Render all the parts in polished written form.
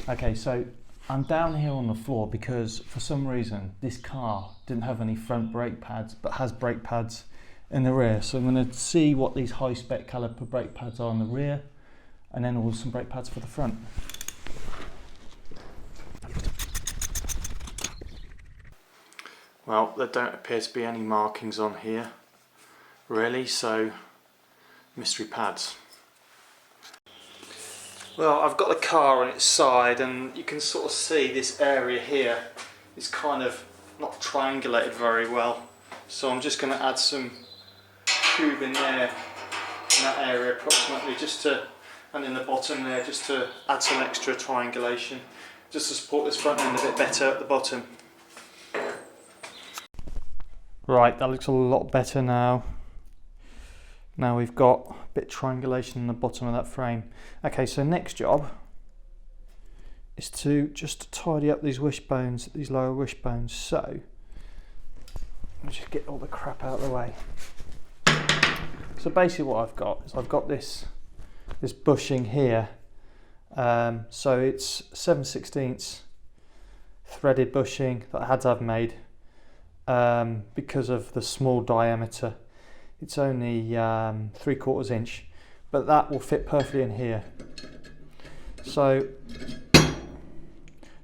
Okay, so I'm down here on the floor because for some reason this car didn't have any front brake pads but has brake pads in the rear. So I'm going to see what these high spec caliper brake pads are in the rear and then also some brake pads for the front. Well, there don't appear to be any markings on here really, so mystery pads. Well, I've got the car on its side and you can sort of see this area here is kind of not triangulated very well. So I'm just going to add some tube in there, in that area approximately, just to, and in the bottom there, just to add some extra triangulation, just to support this front end a bit better at the bottom. Right, that looks a lot better now. Now we've got a bit of triangulation in the bottom of that frame. Okay, so next job is to just tidy up these wishbones, these lower wishbones. So I'll just get all the crap out of the way. So basically what I've got is I've got this bushing here. So it's 7/16 threaded bushing that I had to have made because of the small diameter. It's only 3/4 inch, but that will fit perfectly in here. So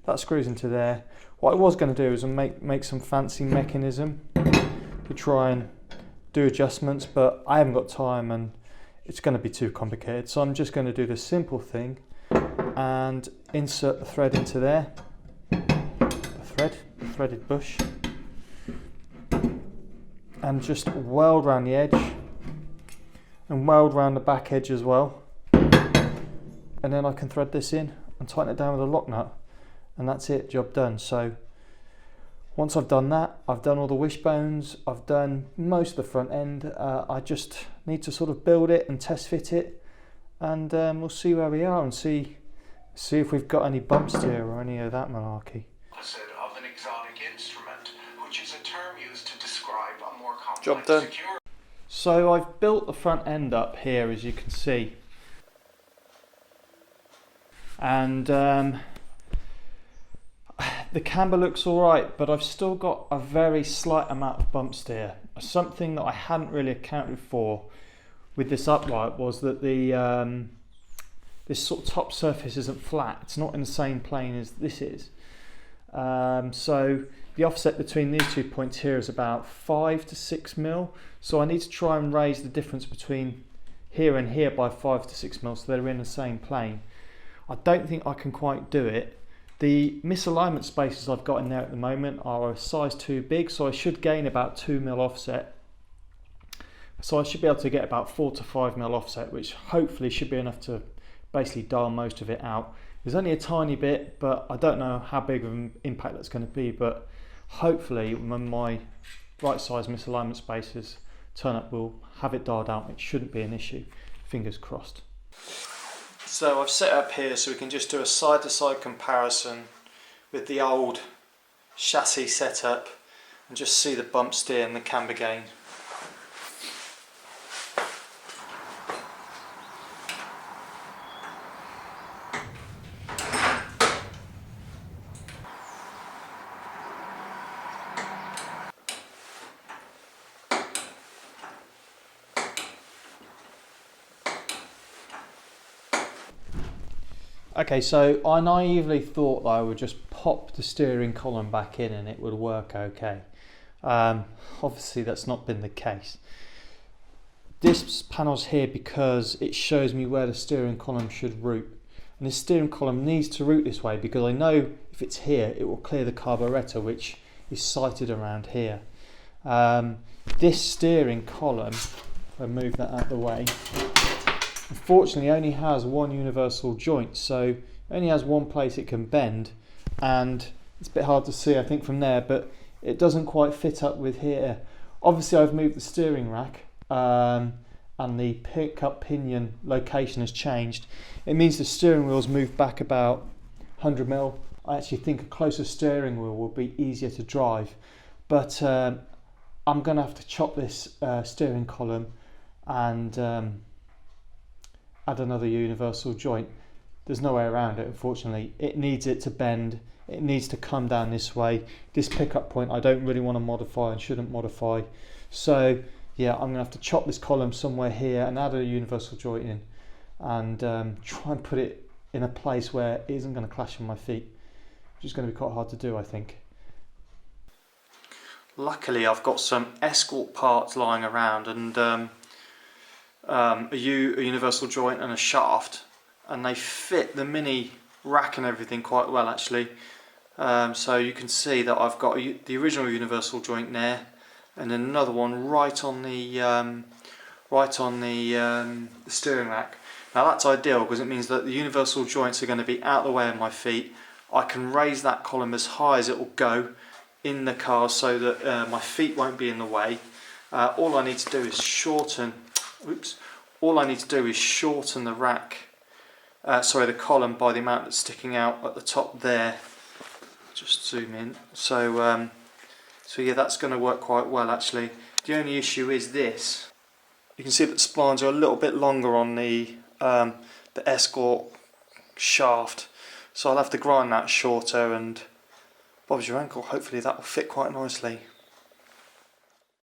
that screws into there. What I was going to do is make some fancy mechanism to try and do adjustments, but I haven't got time and it's going to be too complicated. So I'm just going to do the simple thing and insert the thread into there. The threaded bush. And just weld around the edge and weld around the back edge as well, and then I can thread this in and tighten it down with a lock nut, and that's it, job done. So once I've done that, I've done all the wishbones, I've done most of the front end. I just need to sort of build it and test fit it, and we'll see where we are and see if we've got any bump steer or any of that malarkey. Of an exotic instrument, which is a term used to describe a more complex Job done. So I've built the front end up here, as you can see, and the camber looks alright, but I've still got a very slight amount of bump steer. Something that I hadn't really accounted for with this upright was that the this sort of top surface isn't flat. It's not in the same plane as this is. So the offset between these 2 points here is about 5 to 6 mil. So I need to try and raise the difference between here and here by 5 to 6 mil so they're in the same plane. I don't think I can quite do it. The misalignment spaces I've got in there at the moment are a size too big, so I should gain about 2 mil offset. So I should be able to get about 4 to 5 mil offset, which hopefully should be enough to basically dial most of it out. There's only a tiny bit, but I don't know how big of an impact that's going to be, but hopefully when my right size misalignment spaces turn up, we'll have it dialed out. It shouldn't be an issue, fingers crossed. So I've set up here so we can just do a side to side comparison with the old chassis setup and just see the bump steer and the camber gain. Okay, so I naively thought that I would just pop the steering column back in and it would work okay. Obviously that's not been the case. This panel's here because it shows me where the steering column should route. And the steering column needs to route this way because I know if it's here it will clear the carburettor, which is sighted around here. This steering column, if I move that out of the way, unfortunately only has one universal joint, so it only has one place it can bend, and it's a bit hard to see I think from there, but it doesn't quite fit up with here. Obviously I've moved the steering rack and the pickup pinion location has changed. It means the steering wheel's moved back about 100 mil. I actually think a closer steering wheel will be easier to drive, but I'm going to have to chop this steering column and add another universal joint. There's no way around it, unfortunately. It needs it to bend. It needs to come down this way. This pickup point I don't really want to modify and shouldn't modify. So yeah, I'm going to have to chop this column somewhere here and add a universal joint in, and try and put it in a place where it isn't going to clash with my feet, which is going to be quite hard to do, I think. Luckily I've got some Escort parts lying around, and a universal joint and a shaft, and they fit the mini rack and everything quite well actually. So you can see that I've got the original universal joint there, and then another one right on the steering rack. Now that's ideal because it means that the universal joints are going to be out the way of my feet. I can raise that column as high as it will go in the car so that my feet won't be in the way. All I need to do is shorten. All I need to do is shorten the rack. The column by the amount that's sticking out at the top there. Just zoom in. So yeah, that's going to work quite well actually. The only issue is this. You can see that the splines are a little bit longer on the Escort shaft, so I'll have to grind that shorter, and Bob's your uncle. Hopefully that will fit quite nicely.